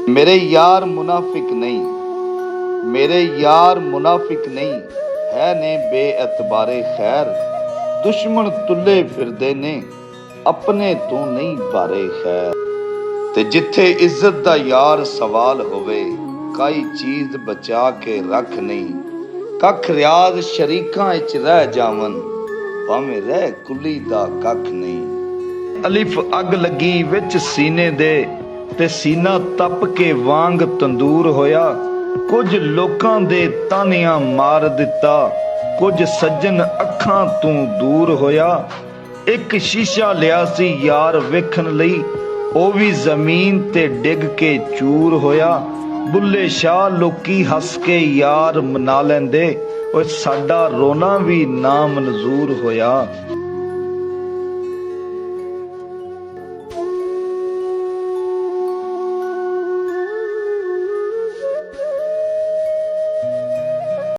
मेरे यार मुनाफिक नहीं, मेरे यार मुनाफिक नहीं है ने बेअतबारे खैर। दुश्मन तुले फिरदे ने अपने तू नहीं बारे खैर। ते जिथे इज्जत दा यार सवाल होवे काई चीज बचा के रख नहीं। कख रियाज शरीकां इच रह जावन भावें रह कुली दा कख नहीं। अलिफ अग लगी विच सीने दे ते सीना तप के वांग तंदूर होया। कुछ लोकां दे तानियां मार दिता कुछ सज्जन अखां तू दूर होया। एक शीशा लिया सी यार वेखण लई ओ भी जमीन ते डिग के चूर होया। बुल्ले शाह लोकी हस के यार मना लैंदे ओए साडा रोना भी ना मंजूर होया।